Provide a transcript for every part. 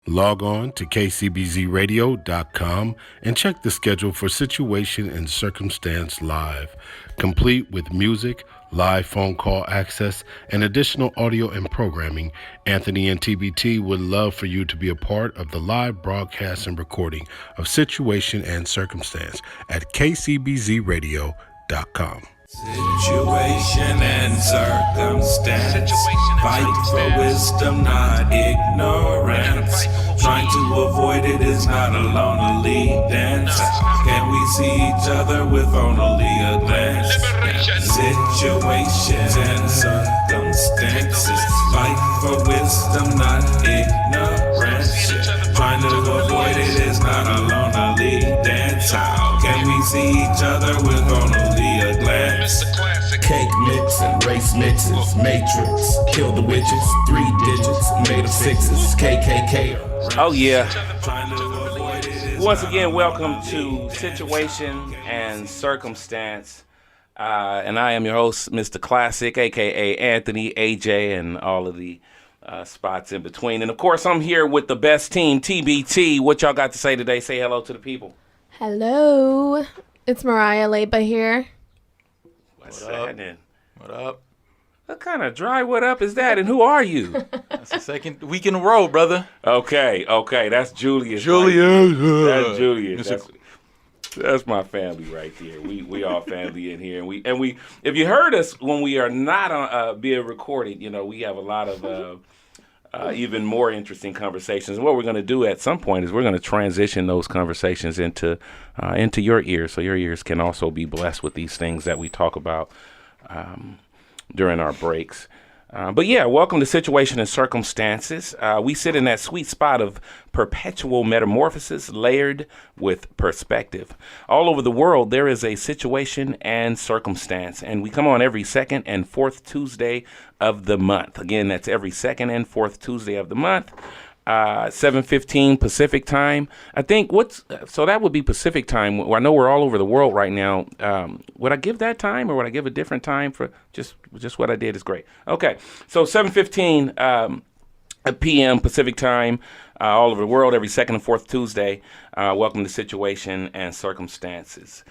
Log on to kcbzradio.com and check the schedule for Situation and Circumstance Live, complete with music, live phone call access, and additional audio and programming. Anthony and TBT would love for you to be a part of the live broadcast and recording of Situation and Circumstance at kcbzradio.com. Situation and circumstance. Fight for wisdom, not ignorance. Trying to avoid it is not a lonely dance. Can we see each other with only a glance? Situations and circumstances. Fight for wisdom, not ignorance. Trying to avoid it is not a lonely dance. How can we see each other with only a glance? Cake mix and race mixes, matrix, kill the witches, 3 digits, made of 6s, KKK. Oh yeah. Once again, welcome to Situation and Circumstance. And I am your host, Mr. Classiq, aka Anthony, AJ, and all of the spots in between. And of course, I'm here with the best team, TBT. What y'all got to say today? Say hello to the people. Hello. It's Mariah Leybah here. What's happening? What up? What kind of dry what up is that? And who are you? That's the second week in a row, brother. Okay. That's Julius. That's Julius. That's my family right there. We all family in here, and we if you heard us when we are not on being recorded, you know, we have a lot of even more interesting conversations. And what we're going to do at some point is we're going to transition those conversations into your ears, so your ears can also be blessed with these things that we talk about during our breaks. But yeah, welcome to Situation and Circumstances. We sit in that sweet spot of perpetual metamorphosis layered with perspective. All over the world, there is a situation and circumstance, and we come on every second and fourth Tuesday of the month. Again, that's every second and fourth Tuesday of the month. 7:15 Pacific time. I think so that would be Pacific time. I know we're all over the world right now. Would I give that time, or would I give a different time for just what I did is great. Okay, so 7:15 p.m. Pacific time, all over the world, every second and fourth Tuesday. Welcome to Situation and Circumstances.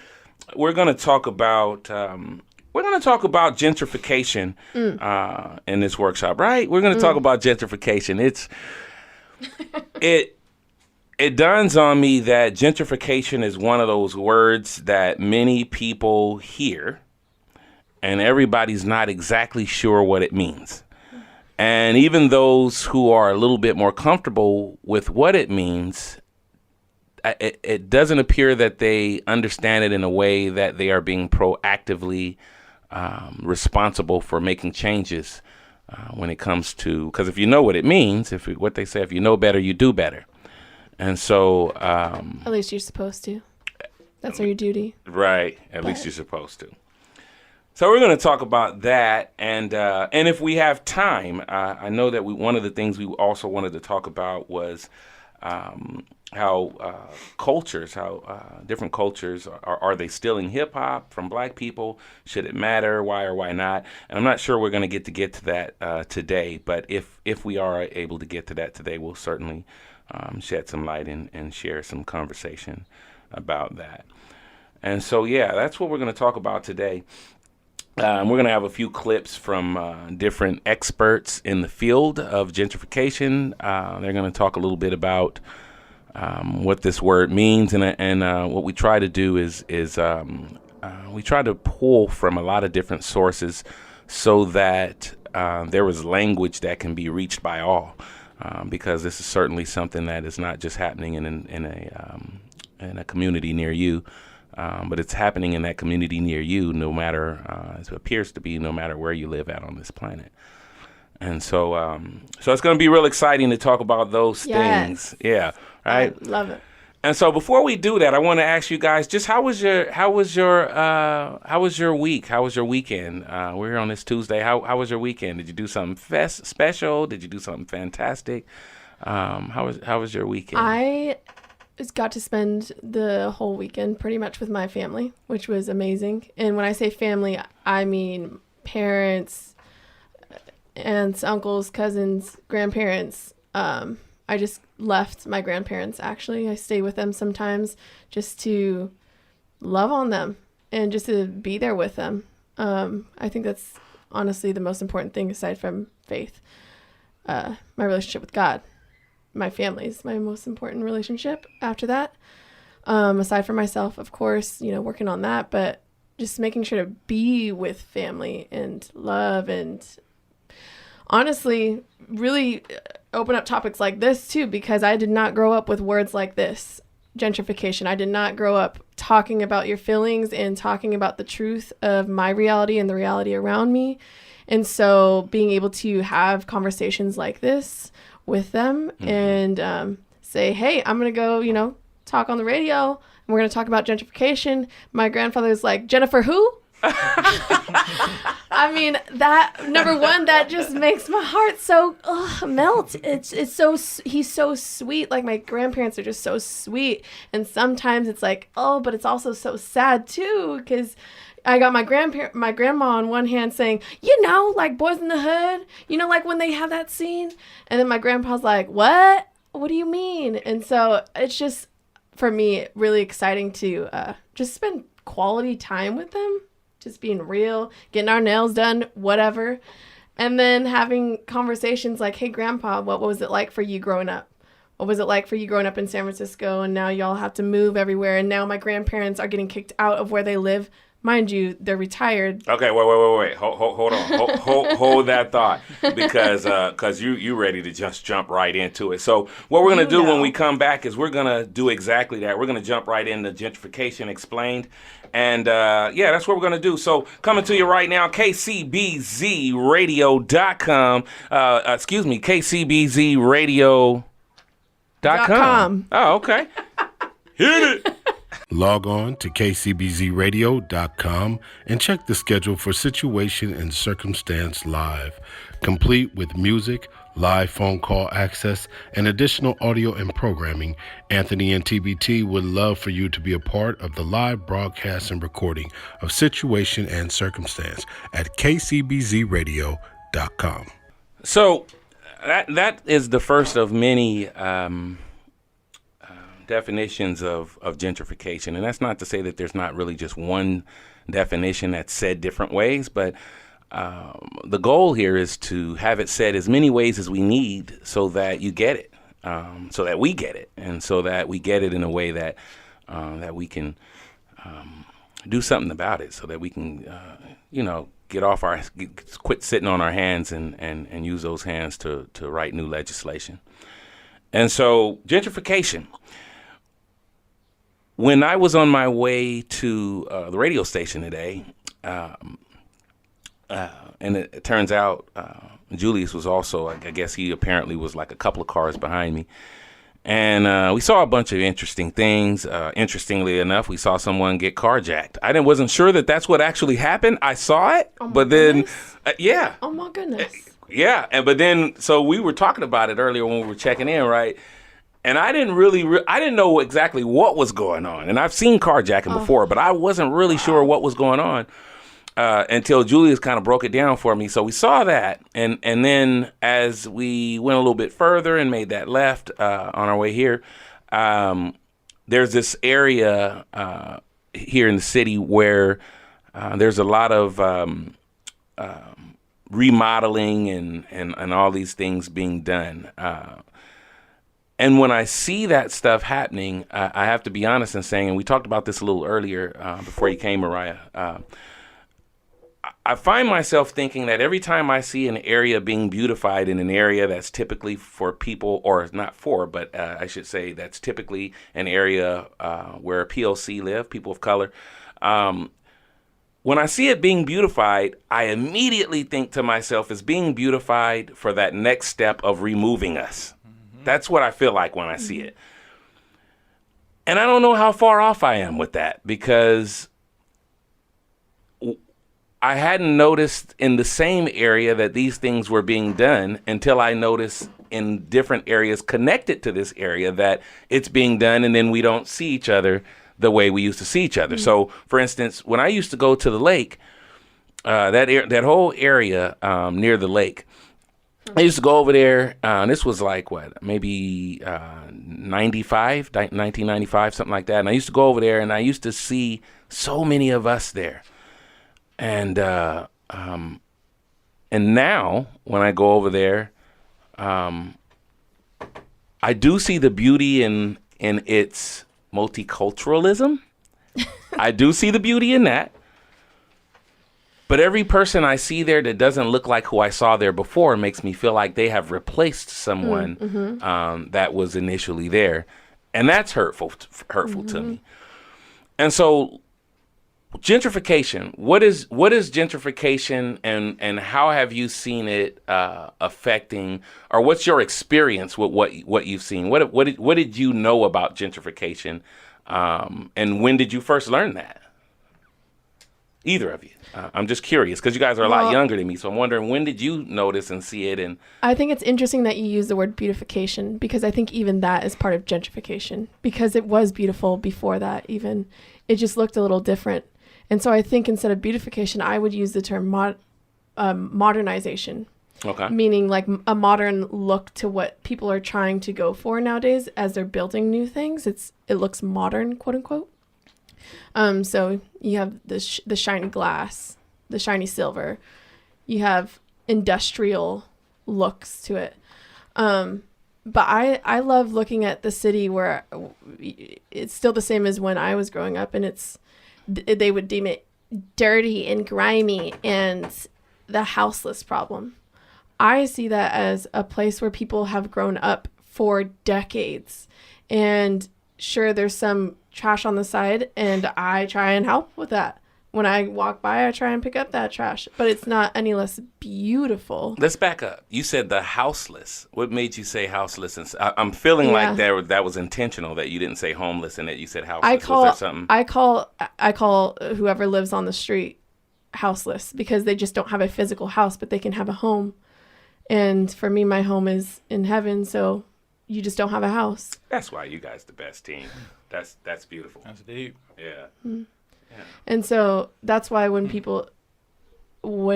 We're going to talk about gentrification in this workshop, right? We're going to talk about gentrification. It dawns on me that gentrification is one of those words that many people hear, and everybody's not exactly sure what it means. And even those who are a little bit more comfortable with what it means, it doesn't appear that they understand it in a way that they are being proactively responsible for making changes. When it comes to, because if you know what it means, what they say, if you know better, you do better. And so at least you're supposed to. That's your duty. Right. At least you're supposed to. So we're going to talk about that, and if we have time, I know that one of the things we also wanted to talk about was how different cultures are they stealing hip hop from black people? Should it matter? Why or why not? And I'm not sure we're going to get to that today, but if we are able to get to that today, we'll certainly shed some light and share some conversation about that. And so, yeah, that's what we're going to talk about today. We're going to have a few clips from different experts in the field of gentrification. They're going to talk a little bit about what this word means, and what we try to do is we try to pull from a lot of different sources so that there is language that can be reached by all, because this is certainly something that is not just happening in a community near you. But it's happening in that community near you, no matter, as it appears to be, no matter where you live at on this planet. And so it's going to be real exciting to talk about those things. Yeah, right. I love it. And so before we do that, I want to ask you guys, just how was your week? How was your weekend? We're here on this Tuesday. How was your weekend? Did you do something special? Did you do something fantastic? How was your weekend? I got to spend the whole weekend pretty much with my family, which was amazing. And when I say family, I mean parents, aunts, uncles, cousins, grandparents. I just left my grandparents, actually. I stay with them sometimes just to love on them and just to be there with them. I think that's honestly the most important thing aside from faith. My relationship with God. My family is my most important relationship after that. Aside from myself, of course, working on that, but just making sure to be with family and love and honestly really open up topics like this too, because I did not grow up with words like this. Gentrification. I did not grow up talking about your feelings and talking about the truth of my reality and the reality around me. And so being able to have conversations like this with them and say, hey, I'm going to go, talk on the radio and we're going to talk about gentrification. My grandfather's like, Jennifer who? I mean, that, number one, that just makes my heart so melt. He's so sweet. Like, my grandparents are just so sweet. And sometimes it's like, but it's also so sad too, because I got my grandma on one hand saying, like Boys in the Hood, like when they have that scene. And then my grandpa's like, what? What do you mean? And so it's just, for me, really exciting to just spend quality time with them, just being real, getting our nails done, whatever. And then having conversations like, hey, Grandpa, what was it like for you growing up? What was it like for you growing up in San Francisco? And now y'all have to move everywhere. And now my grandparents are getting kicked out of where they live. Mind you, they're retired. Okay, wait. Hold on. Hold that thought, because you ready to just jump right into it. So what we're going to do when we come back is we're going to do exactly that. We're going to jump right into Gentrification Explained. And, that's what we're going to do. So coming to you right now, KCBZradio.com. KCBZradio.com. Oh, okay. Hit it. Log on to kcbzradio.com and check the schedule for Situation and Circumstance Live, complete with music, live phone call access, and additional audio and programming. Anthony and TBT would love for you to be a part of the live broadcast and recording of Situation and Circumstance at kcbzradio.com. So that is the first of many definitions of gentrification. And that's not to say that there's not really just one definition that's said different ways, but the goal here is to have it said as many ways as we need so that you get it, so that we get it, and so that we get it in a way that that we can do something about it, so that we can, quit sitting on our hands and use those hands to write new legislation. And so gentrification. When I was on my way to the radio station today, and it turns out Julius was also, I guess he apparently was like a couple of cars behind me. And we saw a bunch of interesting things. Interestingly enough, we saw someone get carjacked. I wasn't sure that that's what actually happened. I saw it, but then, yeah. Oh, my goodness. Yeah, but then, so we were talking about it earlier when we were checking in, right? And I didn't know exactly what was going on. And I've seen carjacking before, but I wasn't really sure what was going on until Julius kind of broke it down for me. So we saw that. And then as we went a little bit further and made that left on our way here, there's this area here in the city where there's a lot of remodeling and all these things being done. And when I see that stuff happening, I have to be honest in saying, and we talked about this a little earlier before you came, Mariah, I find myself thinking that every time I see an area being beautified in an area that's typically for people, or not for, but I should say that's typically an area where POC live, people of color, when I see it being beautified, I immediately think to myself, it's being beautified for that next step of removing us. That's what I feel like when I see it. And I don't know how far off I am with that, because I hadn't noticed in the same area that these things were being done until I noticed in different areas connected to this area that it's being done, and then we don't see each other the way we used to see each other. So, for instance, when I used to go to the lake, that whole area near the lake, I used to go over there. This was like maybe 1995, something like that. And I used to go over there, and I used to see so many of us there. And now when I go over there, I do see the beauty in its multiculturalism. I do see the beauty in that. But every person I see there that doesn't look like who I saw there before makes me feel like they have replaced someone that was initially there. And that's hurtful to me. And so gentrification, what is gentrification, and how have you seen it affecting, or what's your experience with what you've seen? What did you know about gentrification, and when did you first learn that? Either of you. I'm just curious because you guys are a lot younger than me, so I'm wondering, when did you notice and see it? And I think it's interesting that you use the word beautification, because I think even that is part of gentrification, because it was beautiful before that. Even it just looked a little different. And so I think instead of beautification, I would use the term modernization. Okay. Meaning like a modern look to what people are trying to go for nowadays as they're building new things. It looks modern, quote unquote. So you have the shiny glass, the shiny silver. You have industrial looks to it. But I love looking at the city where it's still the same as when I was growing up, and they would deem it dirty and grimy and the houseless problem. I see that as a place where people have grown up for decades, and sure, there's some trash on the side, and I try and help with that. When I walk by, I try and pick up that trash, but it's not any less beautiful. Let's back up. You said the houseless. What made you say houseless? And I'm feeling like that was intentional, that you didn't say homeless and that you said houseless. Was there something? I call whoever lives on the street houseless, because they just don't have a physical house, but they can have a home. And for me, my home is in heaven, so you just don't have a house. That's why you guys the best team. That's beautiful. That's deep. Yeah. Mm-hmm. Yeah. And so that's why when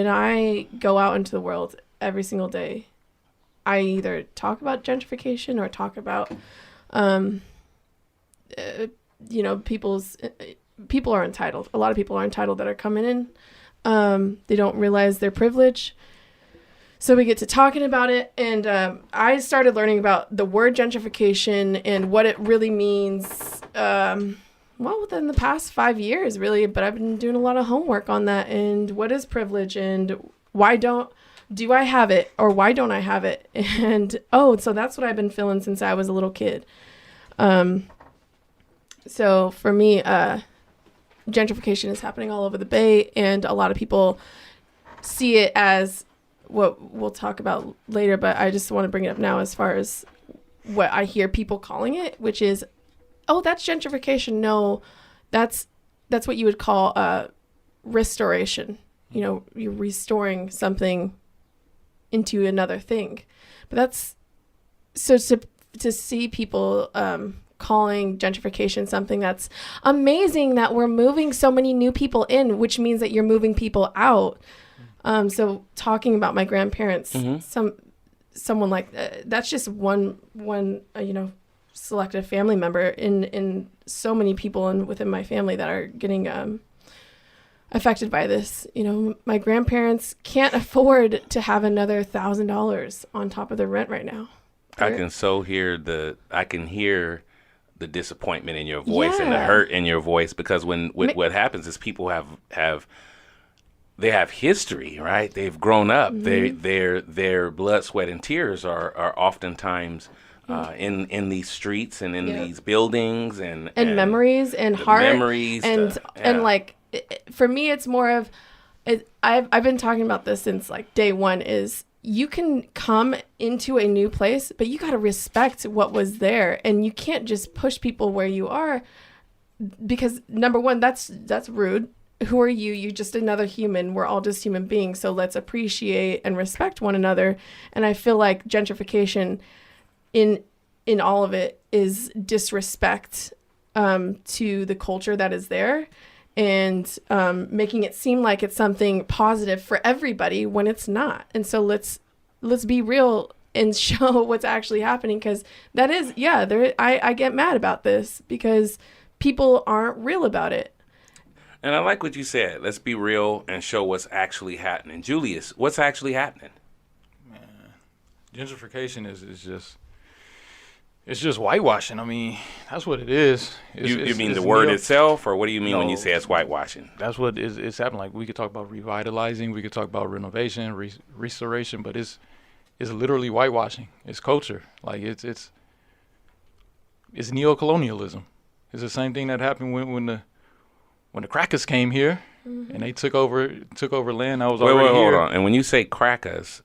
I go out into the world every single day, I either talk about gentrification or talk about, people are entitled. A lot of people are entitled that are coming in. They don't realize their privilege. So we get to talking about it, and I started learning about the word gentrification and what it really means, within the past 5 years, really. But I've been doing a lot of homework on that, and what is privilege, and why do I have it, or why don't I have it? And, so that's what I've been feeling since I was a little kid. So for me, gentrification is happening all over the Bay, and a lot of people see it as what we'll talk about later, but I just want to bring it up now as far as what I hear people calling it, which is, that's gentrification. No, that's what you would call restoration. You're restoring something into another thing. But that's so to see people calling gentrification something that's amazing, that we're moving so many new people in, which means that you're moving people out. So talking about my grandparents, someone like that's just one selective family member in so many people within my family that are getting affected by this. My grandparents can't afford to have another $1,000 on top of their rent right now. I can hear the disappointment in your voice and the hurt in your voice, because what happens is people have history, right? They've grown up. Mm-hmm. Their blood, sweat, and tears are oftentimes in these streets and in these buildings and memories and heart memories and like for me, it's more of I've been talking about this since like day one. Is you can come into a new place, but you got to respect what was there, and you can't just push people where you are, because number one, that's rude. Who are you? You're just another human. We're all just human beings. So let's appreciate and respect one another. And I feel like gentrification in all of it is disrespect to the culture that is there, and making it seem like it's something positive for everybody when it's not. And so let's let's be real and show what's actually happening, because that is, I get mad about this because people aren't real about it. And I like what you said. Let's be real and show what's actually happening. Julius, what's actually happening? Man, gentrification is just whitewashing. I mean, that's what it is. You mean the word itself, or what do you mean when you say it's whitewashing? That's what it's happening. Like, we could talk about revitalizing, we could talk about renovation, restoration, but it's literally whitewashing. It's culture. Like, it's neocolonialism. It's the same thing that happened when the crackers came here, and they took over land that was already here. Hold on. And when you say crackers,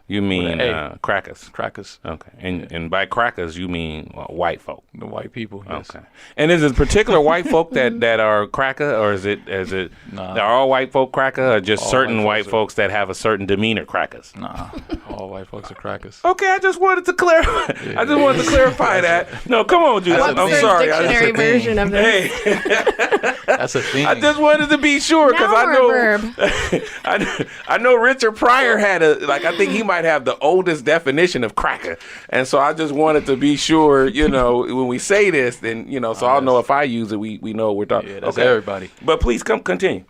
you mean crackers. Crackers. Okay. And by crackers you mean white folk. The white people. Yes. Okay. And is it particular white folk that are cracker, or is it Nah. are all white folk cracker, or just All certain white white folks folks that have a certain demeanor crackers? Nah, all white folks are crackers. Okay, I just wanted to clarify. I just wanted to clarify that. No, come on, Julius. What's I'm their sorry. dictionary version of this? Hey, That's a thing. I just wanted to be sure, because Noun I or know verb? I know Richard Pryor had I think he might have the oldest definition of cracker, and so I just wanted to be sure, when we say this, then so I'll know if I use it, we know what we're talking. Yeah, that's everybody. But please continue.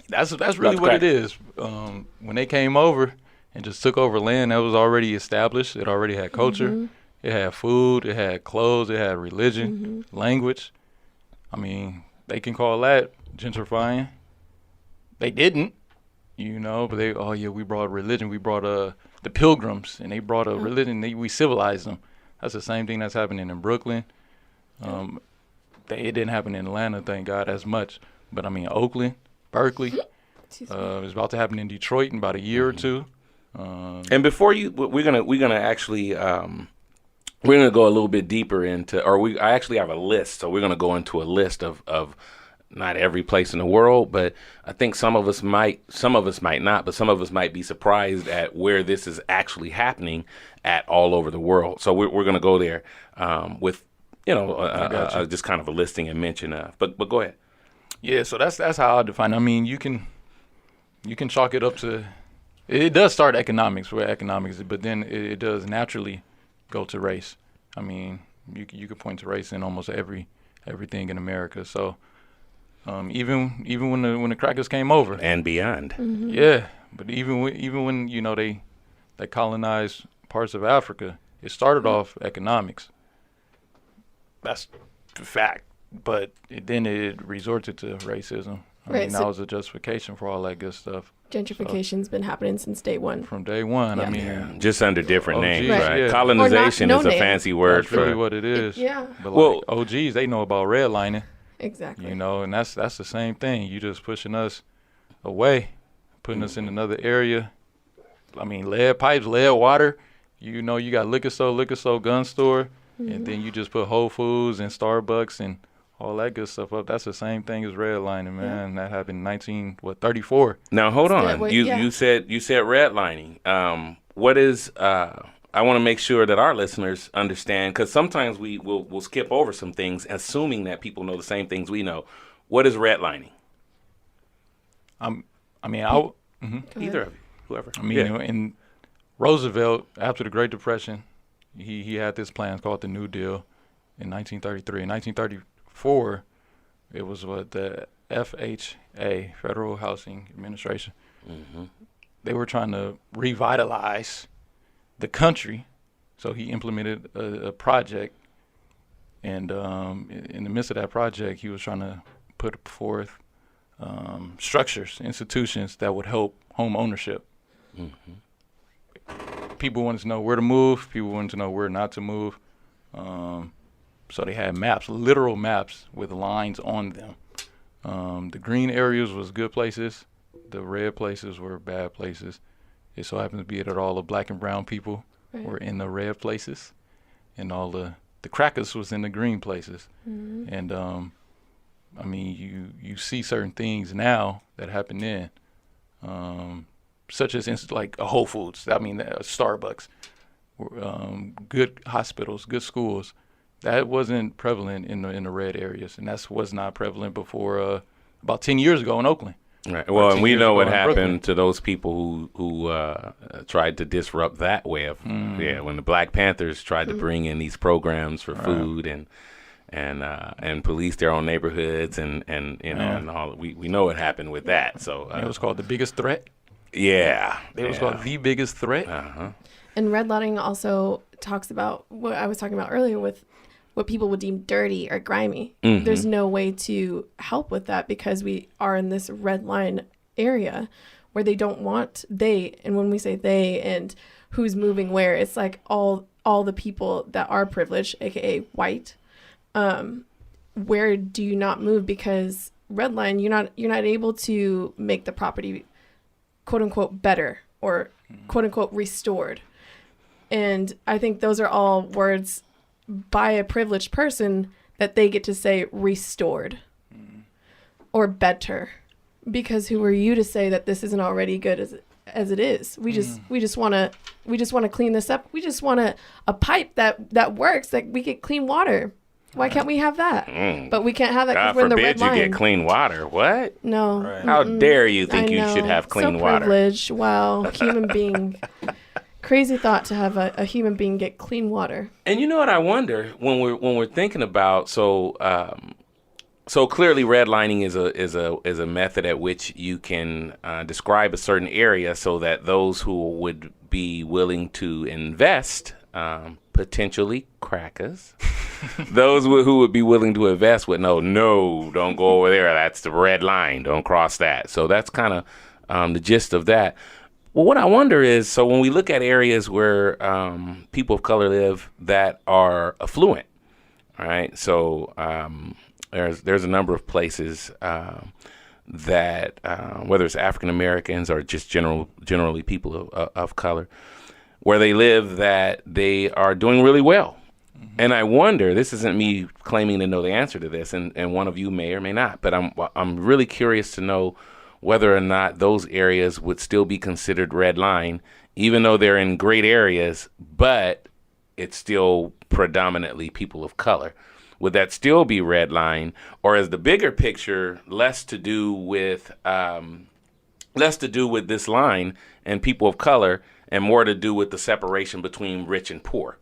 That's really what it is. When they came over and just took over land that was already established, it already had culture, it had food, it had clothes, it had religion, language. I mean, they can call that gentrifying. They didn't, but we brought religion. We brought the Pilgrims, and they brought a religion. We civilized them. That's the same thing that's happening in Brooklyn. It didn't happen in Atlanta, thank God, as much. But I mean, Oakland, Berkeley. It's about to happen in Detroit in about a year or two. And before we're gonna actually we're gonna go a little bit deeper into, I actually have a list, so we're gonna go into a list of not every place in the world, but I think some of us might not, but some of us might be surprised at where this is actually happening at all over the world. So we're gonna go there with just kind of a listing and mention of. But go ahead. Yeah, so that's how I define it. I mean, you can chalk it up to, it does start economics, but then it does naturally go to race. I mean, you could point to race in almost everything in America. So even when the crackers came over and beyond, yeah, but even when they colonized parts of Africa, it started off economics. That's the fact. But then it resorted to racism. I mean, that was a justification for all that good stuff. Gentrification's been happening since day one. From day one, I mean, just under different names, right? Yeah. Colonization is a fancy word for really what it is. But OGs, they know about redlining. Exactly. And that's the same thing. You just pushing us away, putting us in another area. I mean, lead pipes, lead water. You got liquor store, gun store, and then you just put Whole Foods and Starbucks and all that good stuff up. That's the same thing as redlining, man. That happened in 1934. Now hold on. You said redlining. What is? I want to make sure that our listeners understand, because sometimes we'll skip over some things, assuming that people know the same things we know. What is redlining? Either of you, whoever. I mean, in Roosevelt, after the Great Depression, he had this plan called the New Deal in 1933. In 1934, it was the FHA, Federal Housing Administration. They were trying to revitalize the country, so he implemented a project, and in the midst of that project, he was trying to put forth structures, institutions that would help home ownership. People wanted to know where to move. People wanted to know where not to move. So they had maps, literal maps with lines on them. The green areas was good places. The red places were bad places. It so happens to be that all the black and brown people were in the red places, and all the crackers was in the green places. And I mean, you see certain things now that happen then, such as like a Whole Foods. I mean, Starbucks, good hospitals, good schools. That wasn't prevalent in the red areas, and was not prevalent before about 10 years ago in Oakland. Right. Well, and we know what happened Brooklyn. to those people who tried to disrupt that way of when the Black Panthers tried to bring in these programs for food and police their own neighborhoods and you know and all. We know what happened with that. So It was called The Biggest Threat. yeah, It was called The Biggest Threat. And redlining also talks about what I was talking about earlier with what people would deem dirty or grimy. There's no way to help with that because we are in this red line area where they don't want and when we say they and who's moving where, it's like all the people that are privileged, aka white. Where do you not move? Because red line, you're not able to make the property quote unquote better or quote unquote restored. And I think those are all words by a privileged person that they get to say restored or better, because who are you to say that this isn't already good as it is? We just want to clean this up. We just want a pipe that works, that we get clean water. Why can't we have that? But we can't have that because we're in the red line. God forbid you get clean water. What? No. Right. How dare you think you should have clean so water? Privilege. Wow. Human being. Crazy thought to have a human being get clean water. And you know what I wonder when we're thinking about so clearly redlining is a method at which you can describe a certain area so that those who would be willing to invest, potentially crackers, those who would be willing to invest would know, no, don't go over there. That's the red line. Don't cross that. So that's kind of the gist of that. Well, what I wonder is, so when we look at areas where people of color live that are affluent, all right? So there's a number of places that, whether it's African Americans or just generally people of color, where they live that they are doing really well. And I wonder, this isn't me claiming to know the answer to this, and one of you may or may not, but I'm really curious to know whether or not those areas would still be considered red line, even though they're in great areas, but it's still predominantly people of color. Would that still be red line, or is the bigger picture less to do with this line and people of color, and more to do with the separation between rich and poor?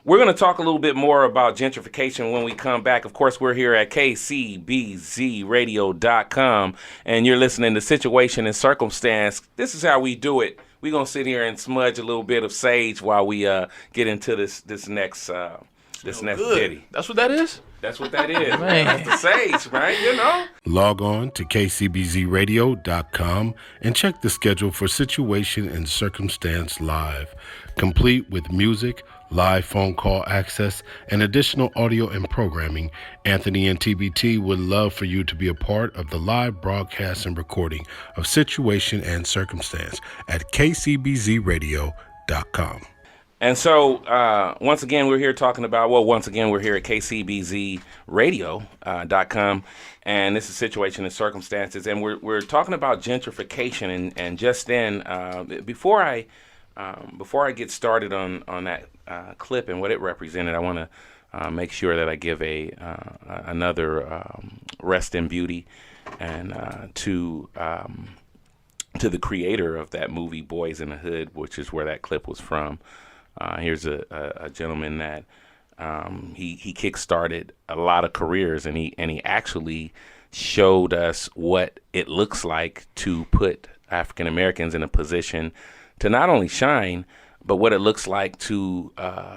We're going to talk a little bit more about gentrification when we come back. Of course, we're here at KCBZradio.com, and you're listening to Situation and Circumstance. This is how we do it. We're going to sit here and smudge a little bit of sage while we get into this next ditty. That's what that is? That's what that is. Man. That's the sage, right? You know? Log on to KCBZradio.com and check the schedule for Situation and Circumstance Live, complete with music, live phone call access, and additional audio and programming. Anthony and TBT would love for you to be a part of the live broadcast and recording of Situation and Circumstance at KCBZradio.com. And so, once again, we're here at KCBZradio.com, and this is Situation and Circumstances, and we're talking about gentrification, and just then, before I get started on that clip and what it represented, I want to make sure that I give another rest in beauty and to the creator of that movie, Boys in the Hood, which is where that clip was from. Here's a gentleman that he kickstarted a lot of careers, and he actually showed us what it looks like to put African Americans in a position to not only shine, but what it looks like to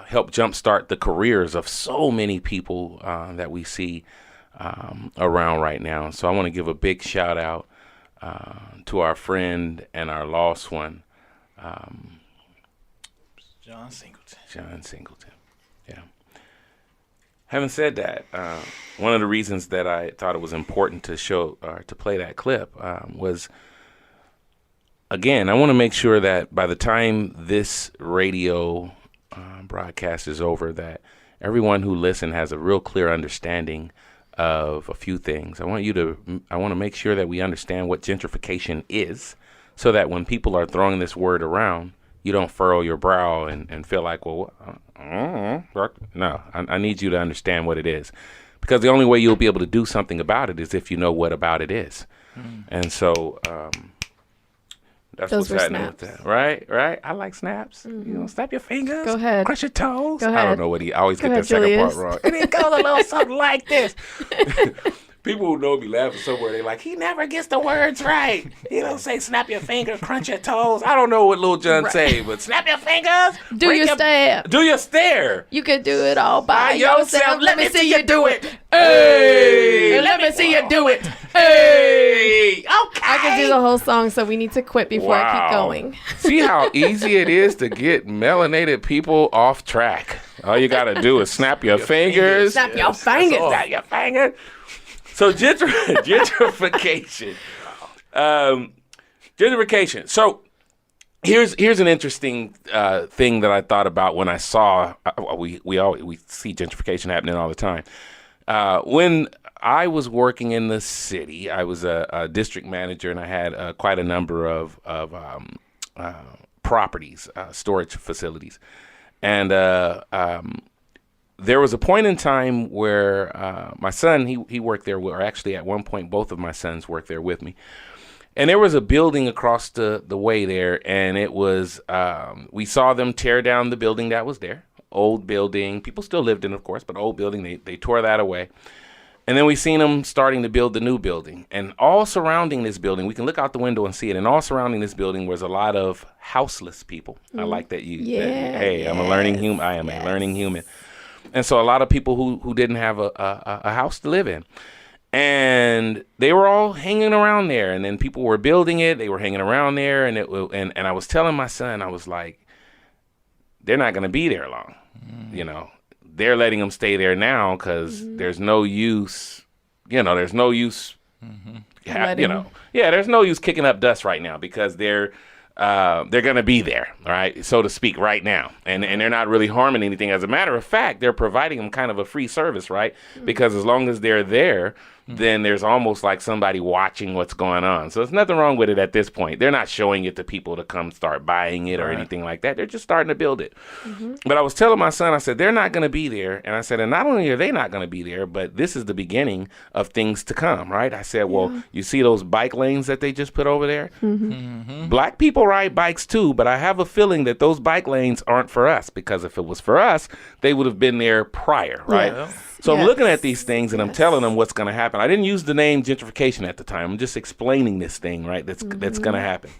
help jumpstart the careers of so many people that we see around right now. So I want to give a big shout out to our friend and our lost one, John Singleton. Yeah. Having said that, one of the reasons that I thought it was important to show to play that clip was, again, I want to make sure that by the time this radio broadcast is over, that everyone who listens has a real clear understanding of a few things. I want to make sure that we understand what gentrification is, so that when people are throwing this word around, you don't furrow your brow and feel like, well, no, I need you to understand what it is. Because the only way you'll be able to do something about it is if you know what about it is. And so that's Those what's were happening with snaps. that. Right. I like snaps. You know, snap your fingers. Go ahead. Crunch your toes. Go I ahead. don't know what I always Go get that ahead, second Julius. part wrong. And it goes a little something like this. People who know me laughing somewhere. They like, he never gets the words right. He don't say snap your fingers, crunch your toes. I don't know what Lil Jon say, but snap your fingers. Do your step. Do your stare. You can do it all by yourself. Let me see you do it. Hey, let me see you do it. Hey, okay. I could do the whole song, so we need to quit before I keep going. See how easy it is to get melanated people off track. All you got to do is snap your fingers. Snap your fingers. Snap your fingers. So gentrification. Gentrification. So here's an interesting thing that I thought about when I saw we see gentrification happening all the time. When I was working in the city, I was a district manager, and I had quite a number of properties, storage facilities, and there was a point in time where my son, he worked there, or actually at one point both of my sons worked there with me. And there was a building across the way there, and it was, we saw them tear down the building that was there. Old building. People still lived in it, of course, but old building, they tore that away. And then we seen them starting to build the new building. And all surrounding this building, we can look out the window and see it, and all surrounding this building was a lot of houseless people. I like that you, hey, I'm a learning human. I am a learning human. And so a lot of people who didn't have a house to live in. And they were all hanging around there. And then people were building it. They were hanging around there. And I was telling my son, I was like, they're not going to be there long. You know, they're letting them stay there now because there's no use. You know, there's no use. There's no use kicking up dust right now because they're going to be there, right, so to speak, right now. And they're not really harming anything. As a matter of fact, they're providing them kind of a free service, right? Because as long as they're there, then there's almost like somebody watching what's going on. So there's nothing wrong with it at this point. They're not showing it to people to come start buying it or anything like that. They're just starting to build it. But I was telling my son, I said, they're not going to be there. And I said, and not only are they not going to be there, but this is the beginning of things to come, right? I said, well, you see those bike lanes that they just put over there? Black people ride bikes too, but I have a feeling that those bike lanes aren't for us, because if it was for us, they would have been there prior, right? So I'm looking at these things and I'm telling them what's going to happen. I didn't use the name gentrification at the time. I'm just explaining this thing, right? That's going to happen.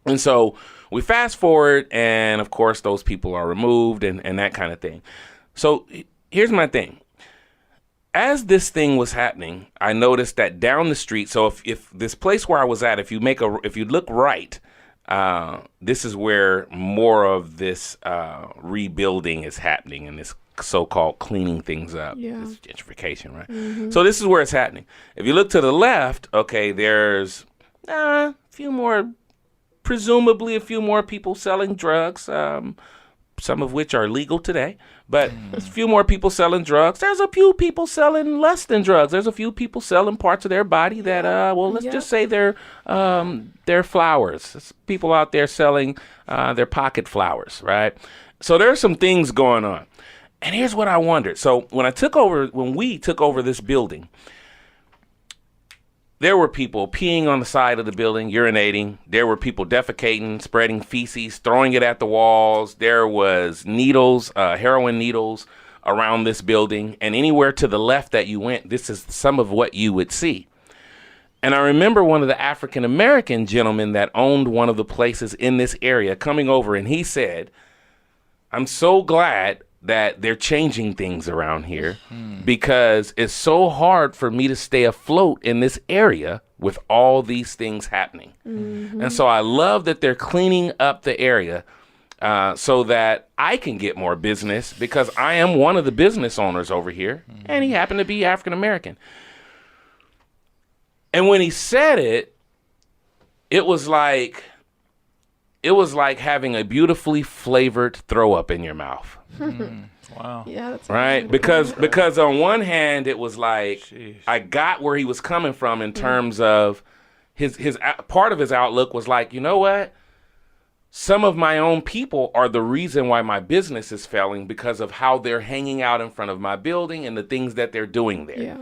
And so we fast forward, and of course those people are removed and that kind of thing. So here's my thing. As this thing was happening, I noticed that down the street. So if this place where I was at, if you look right, this is where more of this rebuilding is happening, and this so-called cleaning things up. This gentrification, right? So this is where it's happening. If you look to the left, okay, there's presumably a few more people selling drugs, some of which are legal today, but there's a few more people selling drugs. There's a few people selling less than drugs. There's a few people selling parts of their body that, let's just say they're flowers. There's people out there selling their pocket flowers, right? So there's some things going on. And here's what I wondered. So when we took over this building, there were people peeing on the side of the building, urinating. There were people defecating, spreading feces, throwing it at the walls. There was needles, heroin needles around this building. And anywhere to the left that you went, this is some of what you would see. And I remember one of the African-American gentlemen that owned one of the places in this area coming over, and he said, I'm so glad that they're changing things around here because it's so hard for me to stay afloat in this area with all these things happening. And so I love that they're cleaning up the area so that I can get more business, because I am one of the business owners over here, and he happened to be African American. And when he said it, it was like having a beautifully flavored throw up in your mouth. Wow. Yeah, that's right. Because on one hand, it was like, I got where he was coming from in terms of his part of his outlook was like, you know what? Some of my own people are the reason why my business is failing, because of how they're hanging out in front of my building and the things that they're doing there.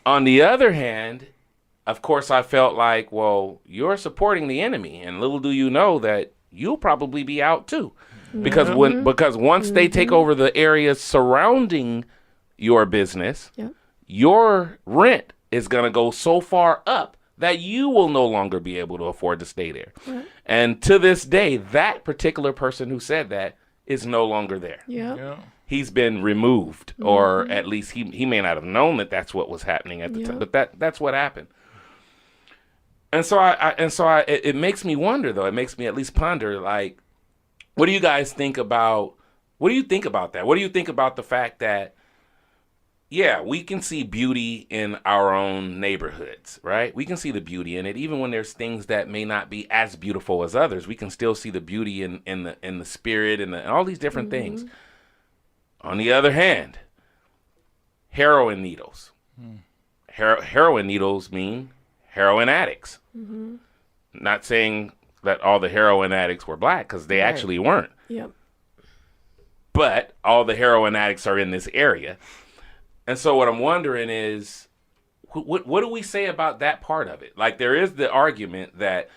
On the other hand, of course, I felt like, well, you're supporting the enemy, and little do you know that you'll probably be out too, because once they take over the areas surrounding your business, your rent is gonna go so far up that you will no longer be able to afford to stay there. And to this day, that particular person who said that is no longer there. He's been removed, or at least he may not have known that that's what was happening at the time, but that's what happened. And so it makes me wonder, though. It makes me at least ponder, like, what do you guys think about? What do you think about that? What do you think about the fact that, yeah, we can see beauty in our own neighborhoods, right? We can see the beauty in it, even when there's things that may not be as beautiful as others. We can still see the beauty in the spirit and all these different things. On the other hand, heroin needles. Heroin needles mean heroin addicts. Not saying that all the heroin addicts were black, because they actually weren't. But all the heroin addicts are in this area. And so what I'm wondering is, what do we say about that part of it? Like, there is the argument that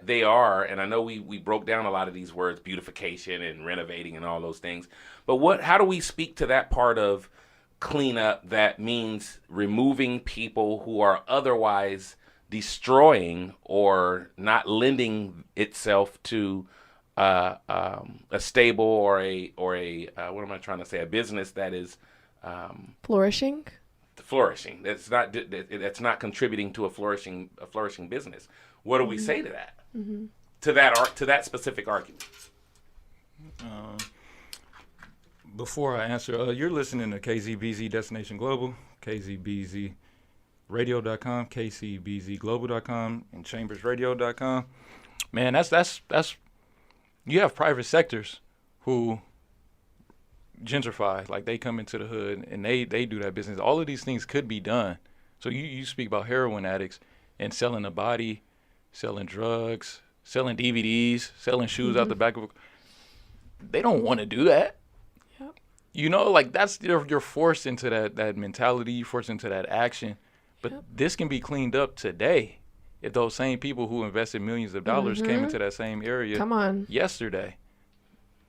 they are, and I know we broke down a lot of these words, beautification and renovating and all those things. But how do we speak to that part of cleanup that means removing people who are otherwise destroying or not lending itself to a stable or a what am I trying to say? A business that is flourishing. That's not contributing to a flourishing business. What do we say to that? To that specific argument? Before I answer, you're listening to KZBZ Destination Global, KZBZRadio.com, KCBZGlobal.com, and ChambersRadio.com. Man, that's you have private sectors who gentrify, like they come into the hood and they do that business. All of these things could be done. So you speak about heroin addicts and selling a body, selling drugs, selling DVDs, selling shoes out the back of they don't want to do that. You know, like that's you're forced into that mentality, you're forced into that action. But this can be cleaned up today if those same people who invested millions of dollars came into that same area yesterday.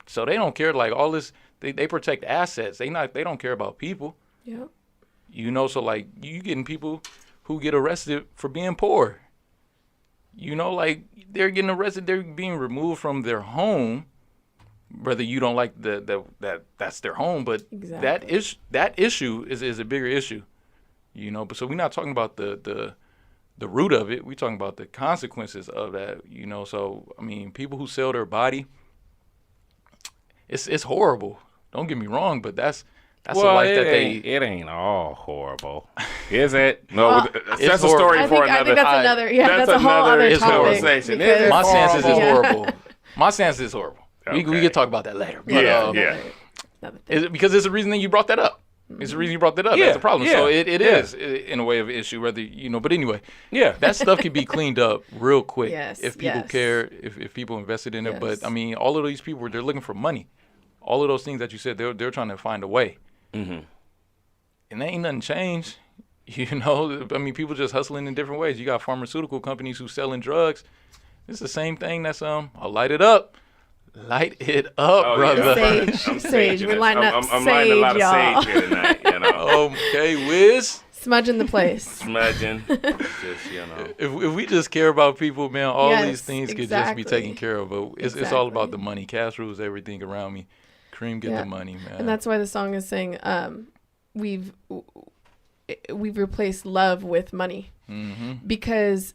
So they don't care, like all this. They protect assets. They don't care about people. You know, so like you getting people who get arrested for being poor. You know, like they're getting arrested. They're being removed from their home. Whether you don't like that's their home, but that issue is a bigger issue. You know, but so we're not talking about the root of it. We're talking about the consequences of that. You know, so I mean, people who sell their body. It's horrible. Don't get me wrong, but that's a life that it ain't all horrible, is it? No, that's a story for another. I think that's another. Yeah, that's a whole other conversation. My stance is horrible. My stance is horrible. Okay. We could talk about that later. But, because it's the reason that you brought that up. It's the reason you brought that up. That's the problem. So it is in a way of an issue, whether you know. But anyway, that stuff can be cleaned up real quick if people care, if people invested in it. But I mean, all of these people, they're looking for money. All of those things that you said, they're trying to find a way. And there ain't nothing changed. You know, I mean, people just hustling in different ways. You got pharmaceutical companies who selling drugs. It's the same thing. That's I'll light it up. Light it up, brother. Sage. We're lighting up I'm sage, lighting a lot y'all. of sage here tonight, you know. Okay, Wiz. Smudging the place. Smudging. Just, you know. If we just care about people, man, all these things could just be taken care of. But it's all about the money. Cash rules everything around me. Cream get the money, man. And that's why the song is saying we've replaced love with money. Because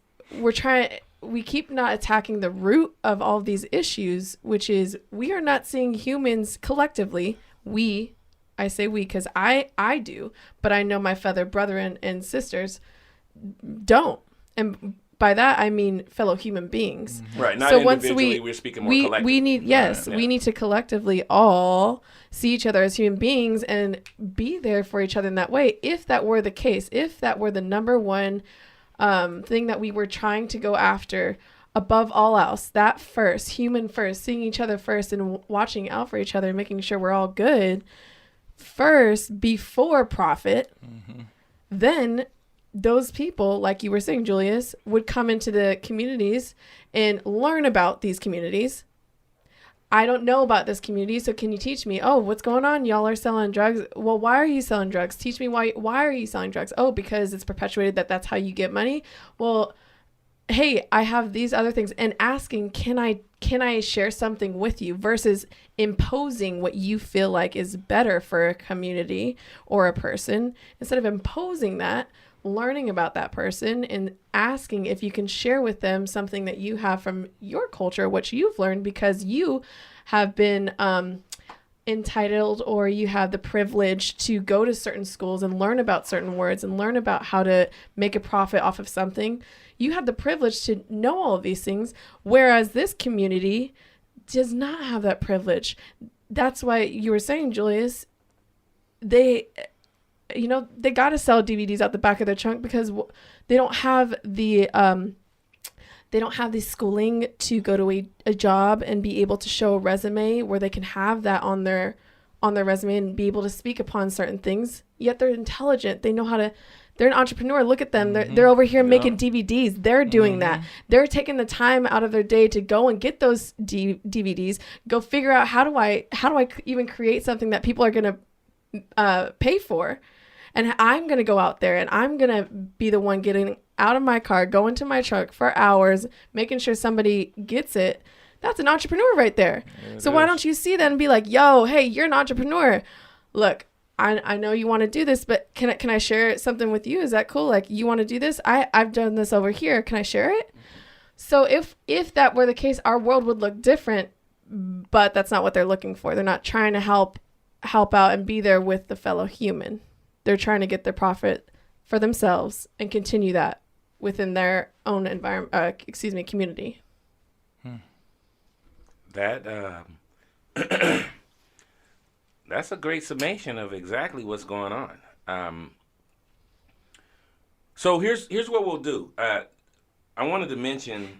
we keep not attacking the root of all of these issues, which is we are not seeing humans collectively. I say we because I do, but I know my fellow brethren and sisters don't. And by that, I mean fellow human beings. Right. Not so individually, we're speaking more collectively. We need to collectively all see each other as human beings and be there for each other in that way. If that were the case, if that were the number one thing that we were trying to go after above all else, that first, human first, seeing each other first and watching out for each other and making sure we're all good first before profit, then those people, like you were saying, Julius, would come into the communities and learn about these communities. I don't know about this community, so can you teach me? Oh, what's going on? Y'all are selling drugs. Well, why are you selling drugs? Teach me why are you selling drugs? Oh, because it's perpetuated that's how you get money. Well, hey, I have these other things, and asking, can I share something with you, versus imposing what you feel like is better for a community or a person. Instead of imposing that, learning about that person and asking if you can share with them something that you have from your culture, which you've learned because you have been entitled, or you have the privilege to go to certain schools and learn about certain words and learn about how to make a profit off of something. You have the privilege to know all of these things, whereas this community does not have that privilege. That's why you were saying, Julius, they got to sell DVDs out the back of their trunk because they don't have the schooling to go to a job and be able to show a resume where they can have that on their resume and be able to speak upon certain things. Yet they're intelligent. They know how to. They're an entrepreneur. Look at them. They're over here making DVDs. They're doing that. They're taking the time out of their day to go and get those DVDs. Go figure out how do I even create something that people are going to pay for. And I'm going to go out there and I'm going to be the one getting out of my car, going to my truck for hours, making sure somebody gets it. That's an entrepreneur right there. So why don't you see that and be like, yo, hey, you're an entrepreneur. Look, I know you want to do this, but can I share something with you? Is that cool? Like, you want to do this? I've done this over here. Can I share it? So if that were the case, our world would look different, but that's not what they're looking for. They're not trying to help out and be there with the fellow human. They're trying to get their profit for themselves and continue that within their own environment, community. That that's a great summation of exactly what's going on. So here's what we'll do. I wanted to mention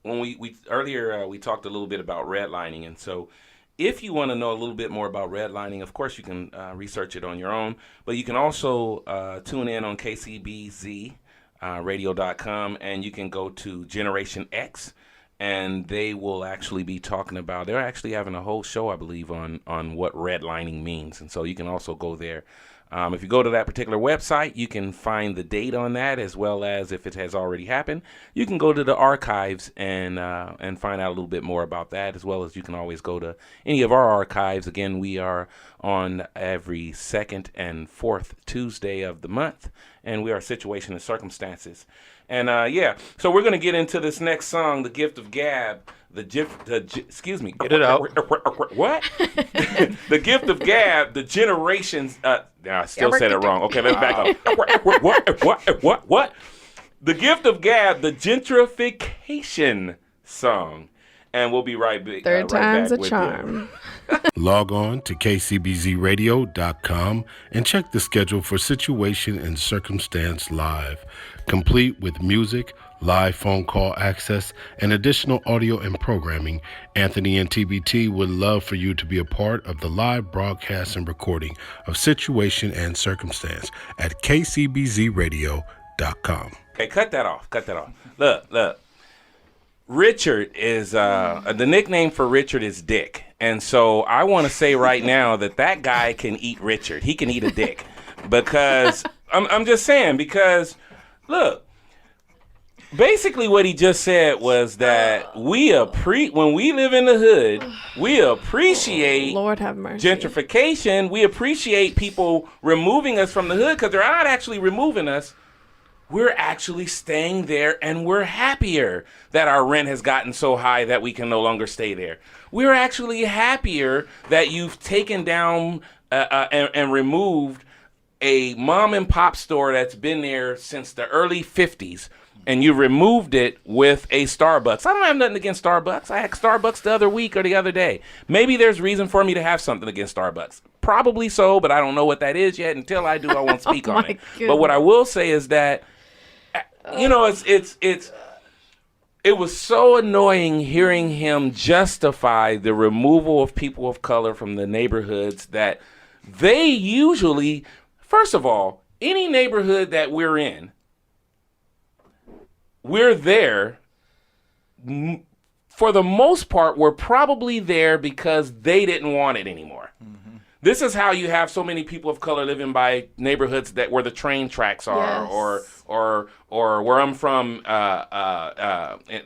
when we earlier we talked a little bit about redlining, and so if you want to know a little bit more about redlining, of course you can research it on your own, but you can also tune in on KCBZ radio.com, and you can go to Generation X, and they will actually be talking about, they're actually having a whole show, I believe, on what redlining means. And so you can also go there. If you go to that particular website, you can find the date on that, as well as if it has already happened. You can go to the archives and find out a little bit more about that, as well as you can always go to any of our archives. Again, we are on every second and fourth Tuesday of the month, and we are Situation and Circumstances. And so we're going to get into this next song, The Gift of Gab. Excuse me. Get it out. What? The Gift of Gab, the generations. I still said it wrong. Okay, let's back up. What? The Gift of Gab, the gentrification song. And we'll be right back. Third time's a charm. Log on to kcbzradio.com and check the schedule for Situation and Circumstance Live, complete with music, live phone call access, and additional audio and programming. Anthony and TBT would love for you to be a part of the live broadcast and recording of Situation and Circumstance at kcbzradio.com. Okay, cut that off. Look. Richard is, the nickname for Richard is Dick. And so I want to say right now that guy can eat Richard. He can eat a dick. Because, I'm just saying, because, look, basically what he just said was that when we live in the hood, we appreciate Lord have mercy. Gentrification. We appreciate people removing us from the hood because they're not actually removing us. We're actually staying there, and we're happier that our rent has gotten so high that we can no longer stay there. We're actually happier that you've taken down and removed a mom and pop store that's been there since the early 50s, and you removed it with a Starbucks. I don't have nothing against Starbucks. I had Starbucks the other week or the other day. Maybe there's reason for me to have something against Starbucks. Probably so, but I don't know what that is yet. Until I do, I won't speak on it. Goodness. But what I will say is that, it was so annoying hearing him justify the removal of people of color from the neighborhoods that they usually, first of all, any neighborhood that we're in, we're there. For the most part, we're probably there because they didn't want it anymore. Mm-hmm. This is how you have so many people of color living by neighborhoods that where the train tracks are, Yes. or where I'm from.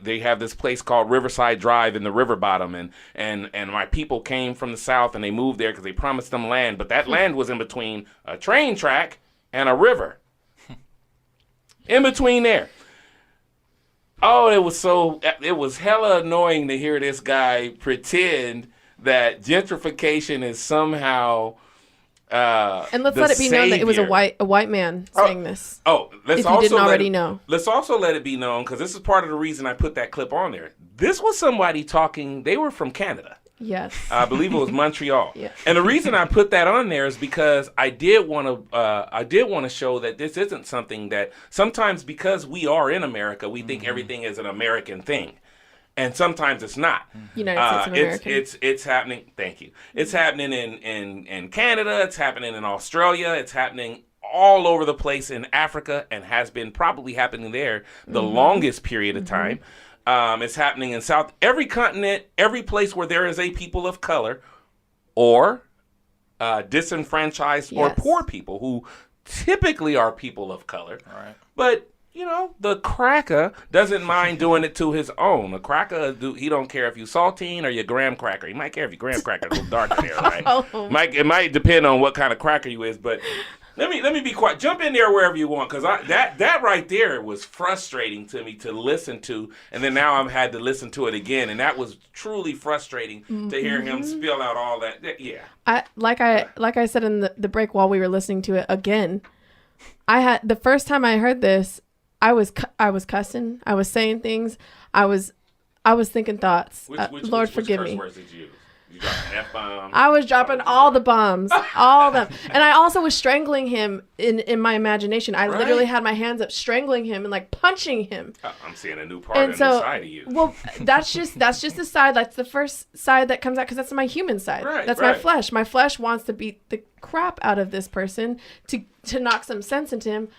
They have this place called Riverside Drive in the river bottom, and my people came from the South and they moved there because they promised them land, but that land was in between a train track and a river. In between there. Oh, it was hella annoying to hear this guy pretend that gentrification is somehow and let's let it be known that it was a white man saying this. Oh, if you didn't already know. Let's also let it be known, because this is part of the reason I put that clip on there. This was somebody talking. They were from Canada. Yes. I believe it was Montreal. Yeah. And the reason I put that on there is because I did want to show that this isn't something that sometimes, because we are in America, we think everything is an American thing. And sometimes it's not. United States of America. It's happening. Thank you. It's happening in Canada. It's happening in Australia. It's happening all over the place in Africa, and has been probably happening there the longest period of time. It's happening in every continent, every place where there is a people of color or disenfranchised or poor people who typically are people of color. All right. But, the cracker doesn't mind doing it to his own. The cracker, he don't care if you saltine or you graham cracker. He might care if you graham cracker, a little darker there, right? It might depend on what kind of cracker you is, but... Let me be quiet. Jump in there wherever you want, because that right there was frustrating to me to listen to, and then now I've had to listen to it again, and that was truly frustrating to hear him spill out all that. Yeah. Like I said in the break while we were listening to it again, the first time I heard this, I was cussing, I was saying things, I was thinking thoughts. Lord forgive me. Which curse words did you use? You dropped an F-bomb. I was dropping all the bombs, all of them. And I also was strangling him in my imagination. I literally had my hands up, strangling him and like punching him. I'm seeing a new part on the side of you. Well, that's just the side. That's the first side that comes out, because that's my human side. That's my flesh. My flesh wants to beat the crap out of this person to knock some sense into him.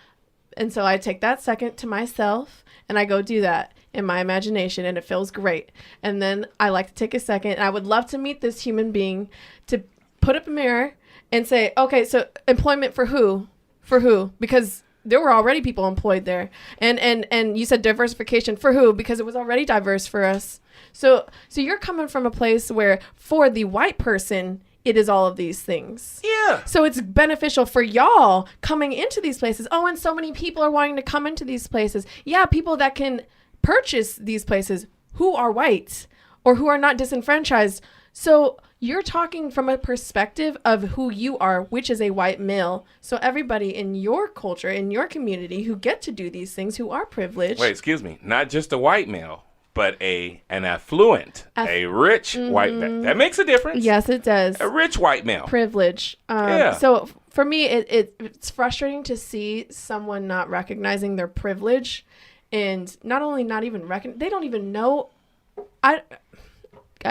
And so I take that second to myself and I go do that in my imagination, and it feels great. And then I like to take a second, and I would love to meet this human being, to put up a mirror and say, okay, so employment for who? For who? Because there were already people employed there. And you said diversification for who? Because it was already diverse for us. So you're coming from a place where for the white person, it is all of these things. Yeah. So it's beneficial for y'all coming into these places. Oh, and so many people are wanting to come into these places. Yeah, people that can purchase these places who are white or who are not disenfranchised. So you're talking from a perspective of who you are, which is a white male. So everybody in your culture, in your community who get to do these things, who are privileged. Wait, excuse me. Not just a white male, but an affluent, a rich white male. That makes a difference. Yes, it does. A rich white male. Privilege. So for me, it's frustrating to see someone not recognizing their privilege. And not only not even they don't even know. I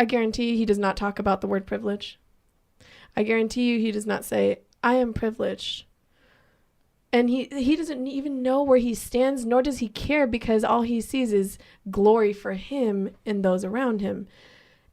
guarantee he does not talk about the word privilege. I guarantee you he does not say, I am privileged. And he doesn't even know where he stands, nor does he care, because all he sees is glory for him and those around him,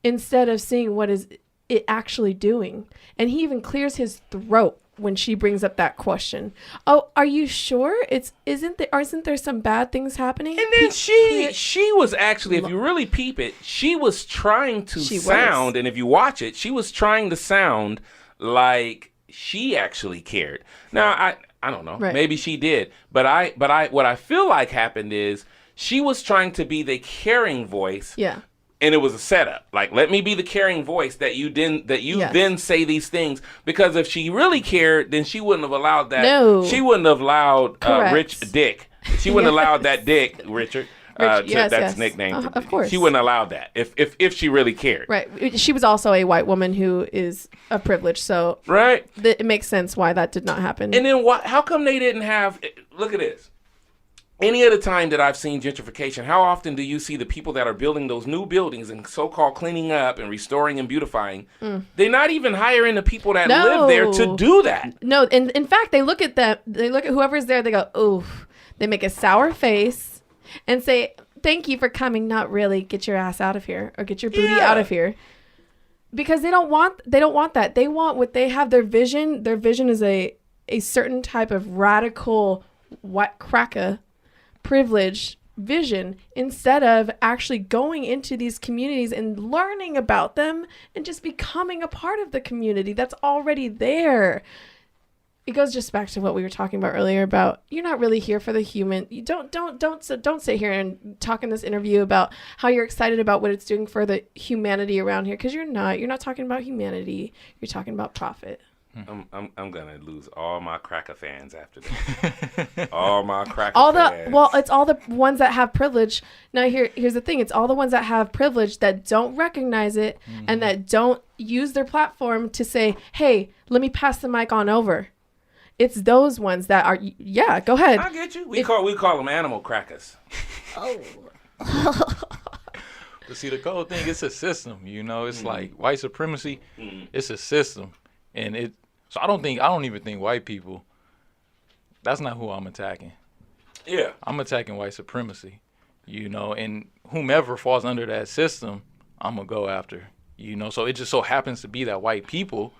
instead of seeing what is it actually doing. And he even clears his throat when she brings up that question. Oh, are you sure? Isn't there some bad things happening? And then she was actually, if you really peep it, she was trying to sound, and if you watch it, she was trying to sound like she actually cared. Now I don't know. Right. Maybe she did. But what I feel like happened is she was trying to be the caring voice. Yeah. And it was a setup. Like, let me be the caring voice that you then say these things. Because if she really cared, then she wouldn't have allowed that. No. She wouldn't have allowed Rich Dick. She wouldn't have allowed that Dick, Richard. That's nickname. Of course. She wouldn't allow that if she really cared. Right. She was also a white woman who is a privilege. So right. It makes sense why that did not happen. And then how come they didn't have, look at this. any other time that I've seen gentrification, how often do you see the people that are building those new buildings and so-called cleaning up and restoring and beautifying? They're not even hiring the people that live there to do that. No, and in fact, they look at whoever's there, they go, ooh. They make a sour face and say, thank you for coming. Not really. Get your ass out of here or get your booty out of here. Because they don't want that. They want what they have, their vision. Their vision is a certain type of radical white cracker privilege vision, instead of actually going into these communities and learning about them and just becoming a part of the community that's already there. It goes just back to what we were talking about earlier about you're not really here for the human. You don't sit here and talk in this interview about how you're excited about what it's doing for the humanity around here, because you're not talking about humanity. You're talking about profit. I'm gonna lose all my cracker fans after this. All my cracker fans. Well, it's all the ones that have privilege. Now here's the thing: it's all the ones that have privilege that don't recognize it and that don't use their platform to say, "Hey, let me pass the mic on over." It's those ones that are, yeah, go ahead. I get you. We call them animal crackers. Oh. But see, the cold thing, it's a system, it's like white supremacy, it's a system. And so I don't even think white people, that's not who I'm attacking. Yeah. I'm attacking white supremacy, and whomever falls under that system, I'm going to go after. So it just so happens to be that white people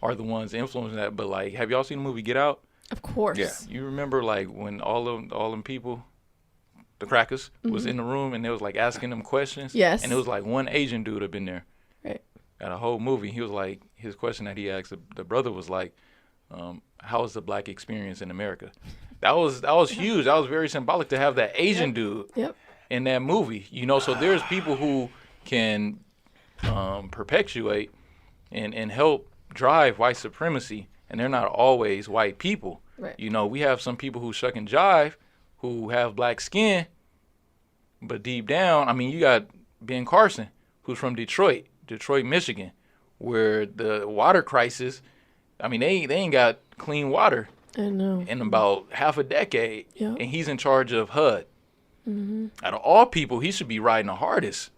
are the ones influencing that. But like, have y'all seen the movie Get Out? Of course. Yeah. You remember like when all them people, the crackers, was in the room and they was like asking them questions? Yes. And it was like one Asian dude had been there. Right. At a whole movie. He was like, his question that he asked the brother was like, how is the black experience in America? That was huge. That was very symbolic to have that Asian dude in that movie. So there's people who can perpetuate and help drive white supremacy, and they're not always white people. Right. We have some people who shuck and jive who have black skin, but deep down, you got Ben Carson, who's from Detroit, Michigan, where the water crisis, they ain't got clean water in about half a decade, and he's in charge of HUD. Out of all people, he should be riding the hardest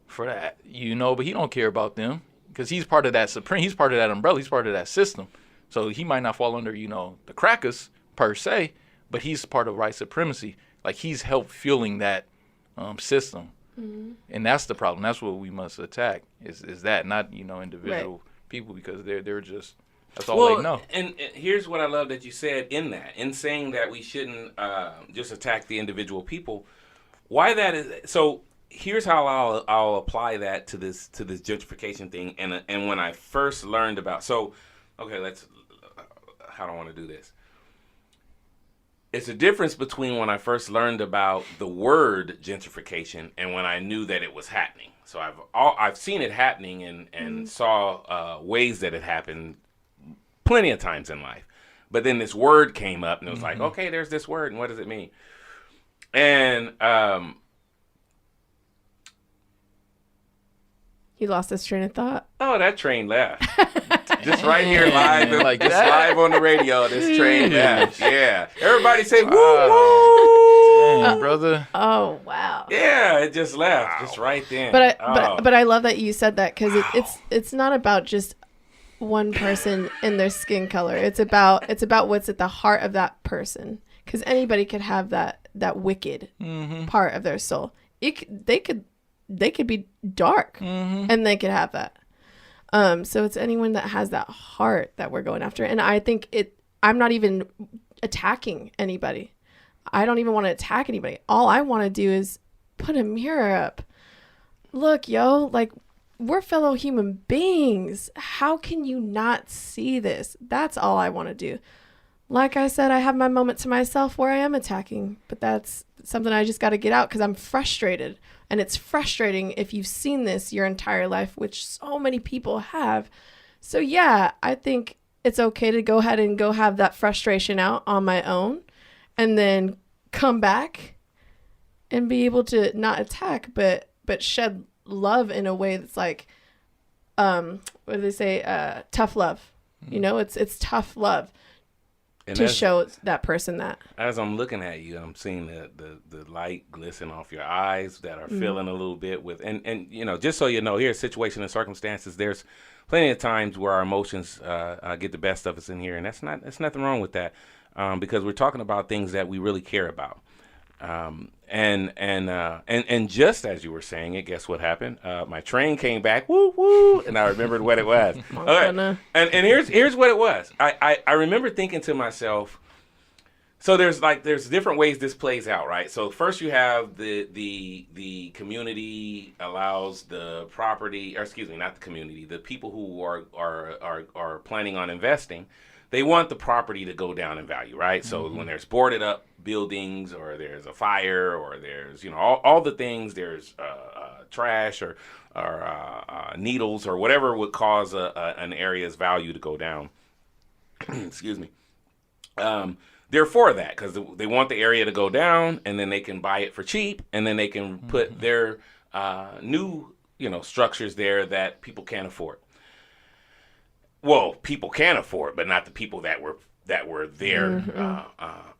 for that, but he don't care about them because he's part of that he's part of that umbrella, he's part of that system. So he might not fall under, the crackers per se, but he's part of white supremacy. Like he's helped fueling that system. And that's the problem. That's what we must attack is that, not, individual people, because they're just, that's all they know. And here's what I love that you said in saying that we shouldn't just attack the individual people. Why that is, so here's how I'll apply that to this gentrification thing. And when I first learned about, how do I want to do this? It's a difference between when I first learned about the word gentrification and when I knew that it was happening. So I've seen it happening and saw ways that it happened plenty of times in life. But then this word came up and it was like, okay, there's this word and what does it mean? And you lost this train of thought. Oh, that train left. Just right here live, like just live on the radio. This train left. Yeah. Everybody say woo woo. Dang, brother. Oh wow. Yeah, it just left, just right then. But I love that you said that, because it's not about just one person and their skin color. It's about what's at the heart of that person. Because anybody could have that wicked part of their soul. They could be dark and they could have that. So it's anyone that has that heart that we're going after. And I think I'm not even attacking anybody. I don't even want to attack anybody. All I want to do is put a mirror up. Look, like we're fellow human beings. How can you not see this? That's all I want to do. Like I said, I have my moment to myself where I am attacking, but that's something I just got to get out because I'm frustrated. And it's frustrating if you've seen this your entire life, which so many people have. So yeah, I think it's okay to go ahead and go have that frustration out on my own and then come back and be able to not attack, but shed love in a way that's like, what do they say? Tough love. It's tough love. to show that person that. As I'm looking at you, I'm seeing the light glisten off your eyes that are filling a little bit with, and you know, just so you know, here, situation and circumstances, there's plenty of times where our emotions get the best of us in here, and that's nothing wrong with that, because we're talking about things that we really care about. And just as you were saying it, guess what happened? My train came back, woo woo, and I remembered what it was. Okay. And here's what it was. I remember thinking to myself, so there's different ways this plays out, right? So first you have the community allows the property, or excuse me, not the community, the people who are planning on investing. They want the property to go down in value, right? So when there's boarded up buildings, or there's a fire, or there's, you know, all the things, there's trash or needles or whatever would cause an area's value to go down. Excuse me. They're for that because they want the area to go down, and then they can buy it for cheap, and then they can put their new, you know, structures there that people can't afford. Well, people can afford, but not the people that were there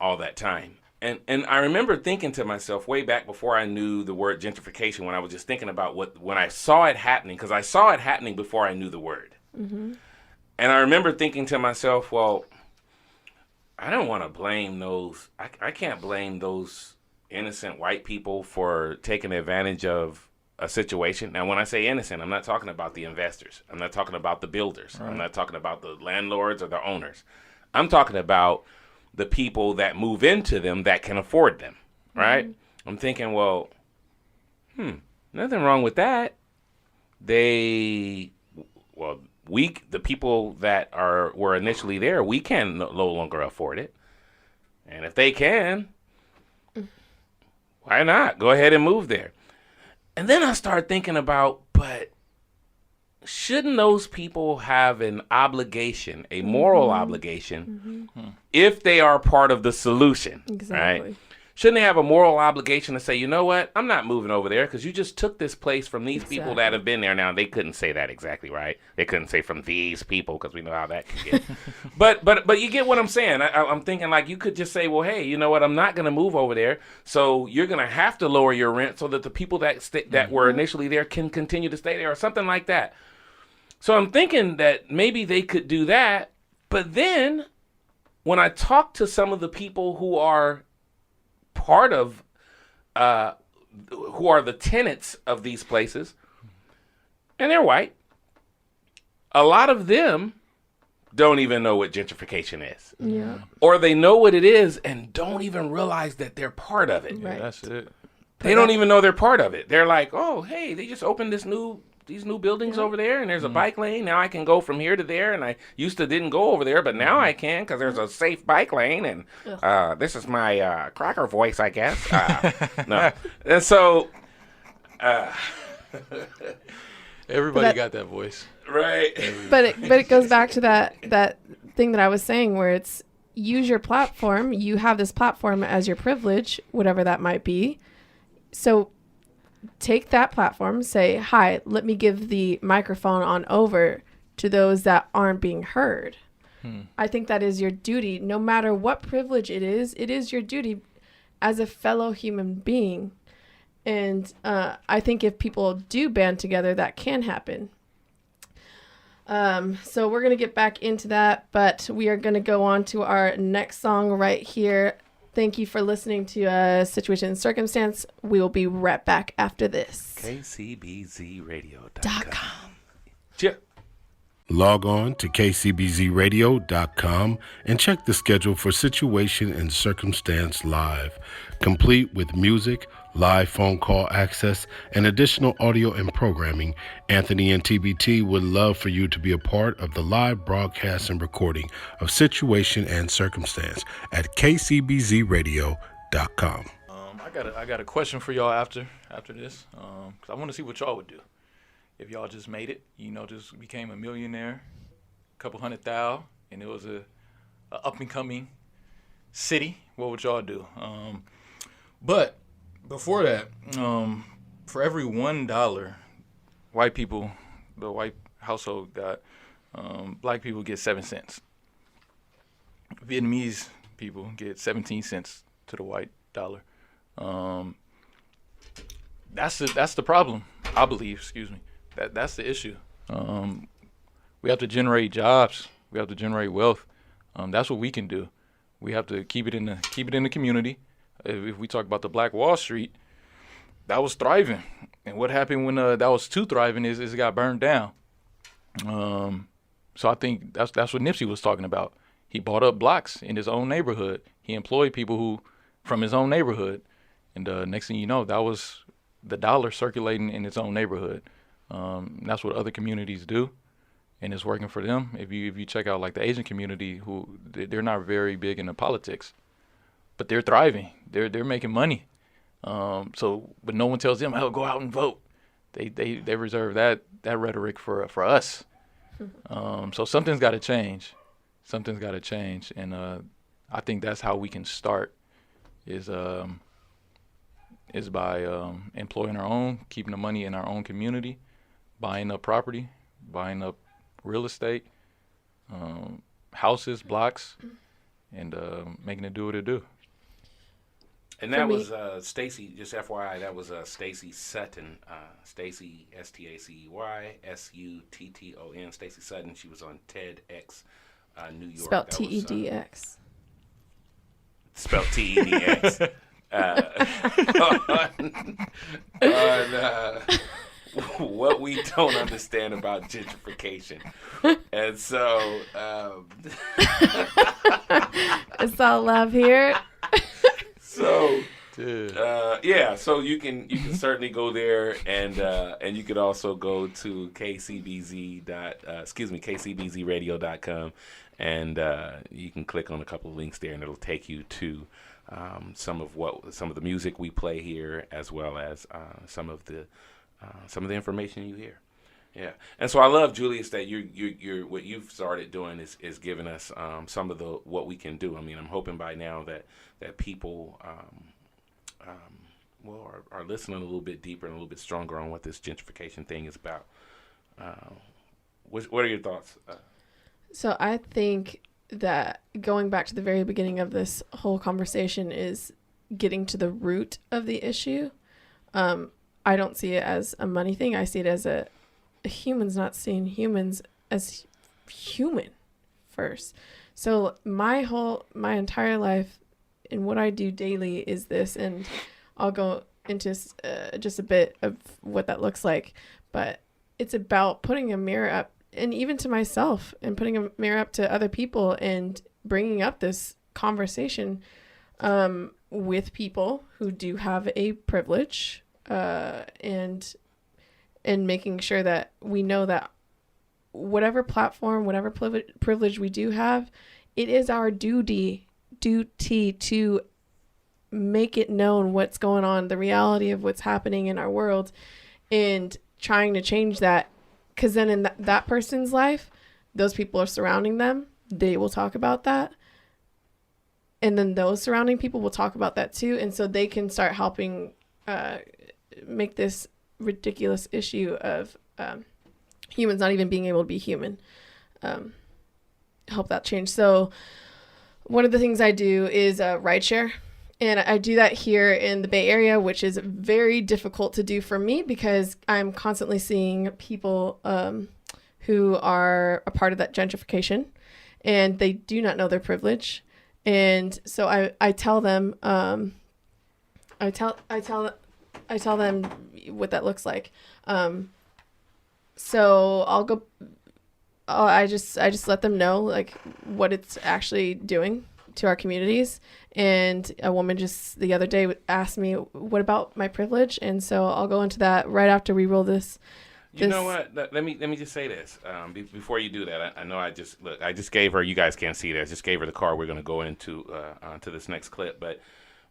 all that time. And I remember thinking to myself way back before I knew the word gentrification, when I was just thinking about when I saw it happening, because I saw it happening before I knew the word. And I remember thinking to myself, well, I don't want to blame those. I can't blame those innocent white people for taking advantage of a situation. Now, when I say innocent, I'm not talking about the investors. I'm not talking about the builders. Right. I'm not talking about the landlords or the owners. I'm talking about the people that move into them that can afford them, right? I'm thinking, well, nothing wrong with that. The people that were initially there, we can no longer afford it. And if they can, why not? Go ahead and move there. And then I started thinking about, but shouldn't those people have an obligation, a moral obligation, if they are part of the solution? Exactly. Right? Shouldn't they have a moral obligation to say, you know what, I'm not moving over there because you just took this place from these people that have been there. Now, they couldn't say that exactly, right? They couldn't say from these people because we know how that can get. but you get what I'm saying. I'm thinking like you could just say, well, hey, you know what, I'm not going to move over there. So you're going to have to lower your rent so that the people that were initially there can continue to stay there or something like that. So I'm thinking that maybe they could do that. But then when I talk to some of the people who are part of, who are the tenants of these places, and they're white, a lot of them don't even know what gentrification is. Yeah. Or they know what it is and don't even realize that they're part of it. Right. Yeah, that's it. They don't even know they're part of it. They're like, oh, hey, they just opened these new buildings over there, and there's a bike lane. Now I can go from here to there, and I used to didn't go over there, but now I can because there's a safe bike lane, and this is my cracker voice, I guess. No. And so... everybody got that voice. Right. But it goes back to that thing that I was saying where it's use your platform. You have this platform as your privilege, whatever that might be. So take that platform, say, hi, let me give the microphone on over to those that aren't being heard. I think that is your duty. No matter what privilege it is your duty as a fellow human being. And I think if people do band together, that can happen. So we're going to get back into that, but we are going to go on to our next song right here. Thank you for listening to Situation and Circumstance. We will be right back after this. KCBZradio.com. Log on to kcbzradio.com and check the schedule for Situation and Circumstance Live, complete with music, live phone call access, and additional audio and programming. Anthony and TBT would love for you to be a part of the live broadcast and recording of Situation and Circumstance at kcbzradio.com. I got a question for y'all after this, because I want to see what y'all would do. If y'all just made it, just became a millionaire, a couple $100,000, and it was a up-and-coming city, what would y'all do? But before that, for every $1 the white household got, black people get 7 cents. Vietnamese people get 17 cents to the white dollar. That's the problem, I believe. Excuse me. That's the issue. We have to generate jobs. We have to generate wealth. That's what we can do. We have to keep it in the community. If we talk about the Black Wall Street, that was thriving, and what happened when that was too thriving is it got burned down. So I think that's what Nipsey was talking about. He bought up blocks in his own neighborhood. He employed people from his own neighborhood, and next thing you know, that was the dollar circulating in its own neighborhood. That's what other communities do, and it's working for them. If you check out like the Asian community, they're not very big into politics, but they're thriving. They're making money. But no one tells them, "Oh, go out and vote." They reserve that rhetoric for us. So something's got to change. Something's got to change, and I think that's how we can start. Is by employing our own, keeping the money in our own community, buying up property, buying up real estate, houses, blocks, and making it do what it do. And that was Stacy, just FYI, that was Stacy Sutton. Stacy, Stacey, Sutton. Stacy Sutton. She was on TEDx New York. Spelled TEDx. Spelled TEDX. on what we don't understand about gentrification. And so... it's all love here. So... so you can certainly go there, and you could also go to kcbzradio.com, and you can click on a couple of links there, and it'll take you to some of the music we play here, as well as some of the information you hear. Yeah, and so I love, Julius, that you're what you've started doing is giving us some of what we can do. I mean, I'm hoping by now that people are listening a little bit deeper and a little bit stronger on what this gentrification thing is about. What are your thoughts? So I think that going back to the very beginning of this whole conversation is getting to the root of the issue. I don't see it as a money thing. I see it as a humans not seeing humans as human first. So my entire life and what I do daily is this, and I'll go into just a bit of what that looks like, but it's about putting a mirror up, and even to myself, and putting a mirror up to other people and bringing up this conversation with people who do have a privilege, and making sure that we know that whatever platform, whatever privilege we do have, it is our duty to make it known what's going on, the reality of what's happening in our world, and trying to change that. Because then in that person's life, those people are surrounding them, they will talk about that, and then those surrounding people will talk about that too, and so they can start helping make this ridiculous issue of humans not even being able to be human, help that change. So one of the things I do is rideshare, and I do that here in the Bay Area, which is very difficult to do for me because I'm constantly seeing people who are a part of that gentrification, and they do not know their privilege. And so I tell them, I tell them what that looks like. So I'll go. I just let them know like what it's actually doing to our communities. And a woman just the other day asked me, "What about my privilege?" And so I'll go into that right after we roll this. You know what? Let me just say this before you do that. I know I just gave her. You guys can't see that. I just gave her the card. We're going to go into to this next clip. But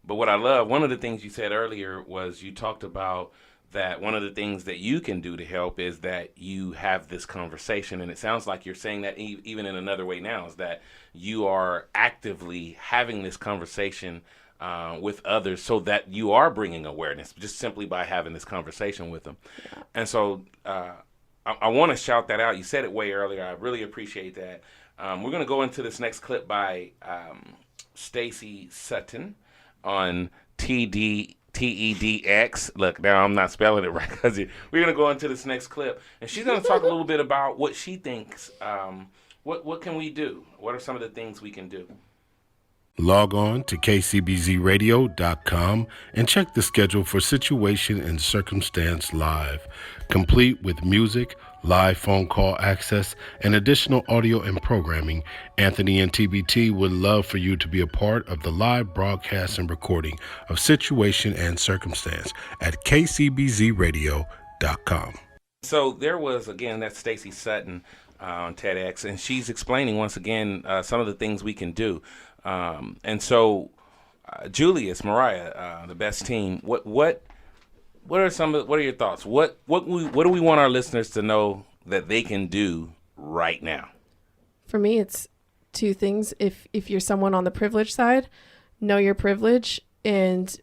what I love, one of the things you said earlier was you talked about that one of the things that you can do to help is that you have this conversation, and it sounds like you're saying that even in another way now, is that you are actively having this conversation with others so that you are bringing awareness just simply by having this conversation with them. And so I want to shout that out. You said it way earlier. I really appreciate that. We're going to go into this next clip by Stacy Sutton on TEDx. Look, now I'm not spelling it right because we're going to go into this next clip, and she's going to talk a little bit about what she thinks. What can we do? What are some of the things we can do? Log on to kcbzradio.com and check the schedule for Situation and Circumstance Live, complete with music, live phone call access, and additional audio and programming. Anthony and TBT would love for you to be a part of the live broadcast and recording of Situation and Circumstance at kcbzradio.com. So there was, again, that's Stacy Sutton on TEDx, and she's explaining once again some of the things we can do. And so, Julius, Mariah, the best team. What are your thoughts? What do we want our listeners to know that they can do right now? For me, it's two things. If you're someone on the privileged side, know your privilege and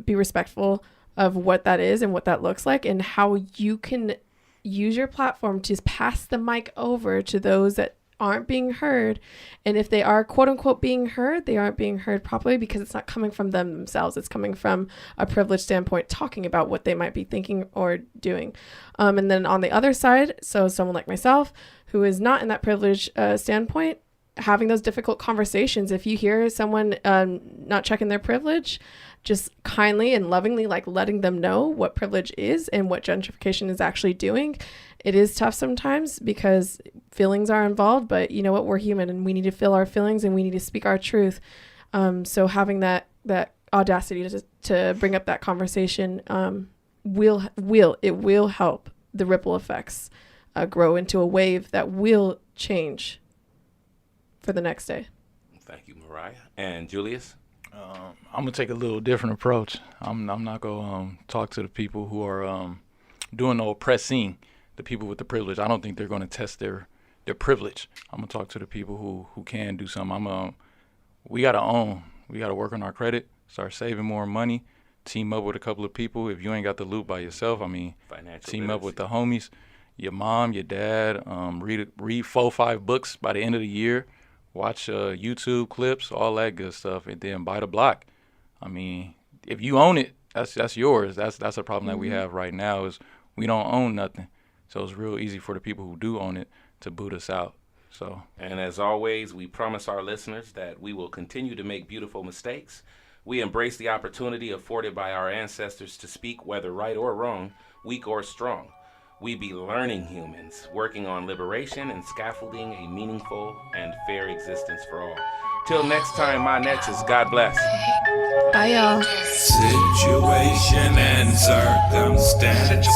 be respectful of what that is and what that looks like, and how you can use your platform to pass the mic over to those that aren't being heard. And if they are quote unquote being heard, they aren't being heard properly because it's not coming from them themselves. It's coming from a privileged standpoint, talking about what they might be thinking or doing. And then on the other side, so someone like myself who is not in that privileged standpoint, having those difficult conversations. If you hear someone not checking their privilege, just kindly and lovingly letting them know what privilege is and what gentrification is actually doing. It is tough sometimes because feelings are involved, but you know what? We're human and we need to feel our feelings and we need to speak our truth. So having that audacity to bring up that conversation will help the ripple effects grow into a wave that will change for the next day. Thank you, Mariah. And Julius? I'm going to take a little different approach. I'm not going to talk to the people who are doing the oppressing, the people with the privilege. I don't think they're going to test their privilege. I'm going to talk to the people who can do something. We got to work on our credit, start saving more money, team up with a couple of people. If you ain't got the loot by yourself, team up with the homies, your mom, your dad, read 4-5 books by the end of the year. Watch YouTube clips, all that good stuff, and then buy the block. If you own it, that's yours. That's a problem that we have right now is we don't own nothing. So it's real easy for the people who do own it to boot us out. And as always, we promise our listeners that we will continue to make beautiful mistakes. We embrace the opportunity afforded by our ancestors to speak, whether right or wrong, weak or strong. We be learning humans, working on liberation and scaffolding a meaningful and fair existence for all. Till next time, my netches, God bless. Bye, y'all. Situation and circumstance.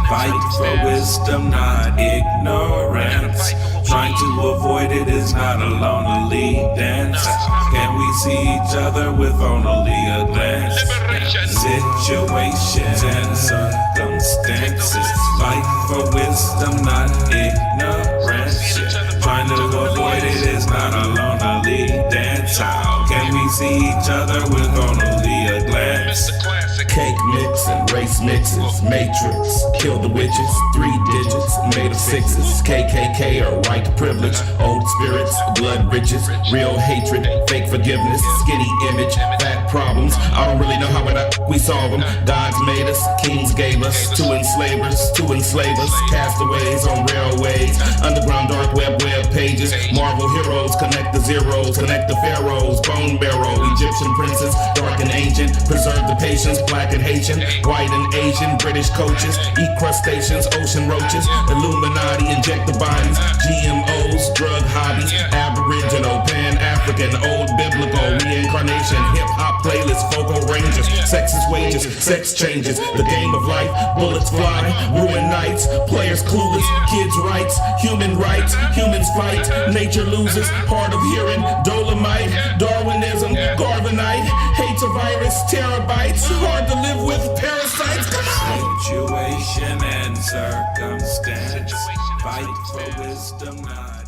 Fight for wisdom, not ignorance. Trying to avoid it is not a lonely dance. Can we see each other with only a glance? Situations and circumstances. Fight for wisdom, not ignorance. Trying to avoid it is not a lonely dance. How can we see each other with only a glance? Cake mix and race mixes, matrix, kill the witches, 3 digits, made of 6s, KKK or white privilege, old spirits, blood riches, real hatred, fake forgiveness, skinny image, fat problems, I don't really know how we solve them, gods made us, kings gave us, to enslave us, castaways on railways, underground dark web pages, Marvel heroes, connect the zeros, connect the pharaohs, bone barrow, Egyptian princes, dark and ancient, preserve the patience, black and Haitian, white and Asian, British coaches, eat crustaceans, ocean roaches, Illuminati, inject the bodies, GMOs, drug hobbies, Aboriginal, Pan-African, old biblical, reincarnation, hip-hop playlists, vocal rangers, sexist wages, sex changes, the game of life, bullets fly, ruin nights, players clueless, kids' rights, humans fight, nature loses, hard of hearing, dolomite, Darwinism, Garvanite, hates a virus, terabytes, hard to live with, parasites, come on! Situation and circumstance. Fight for wisdom, not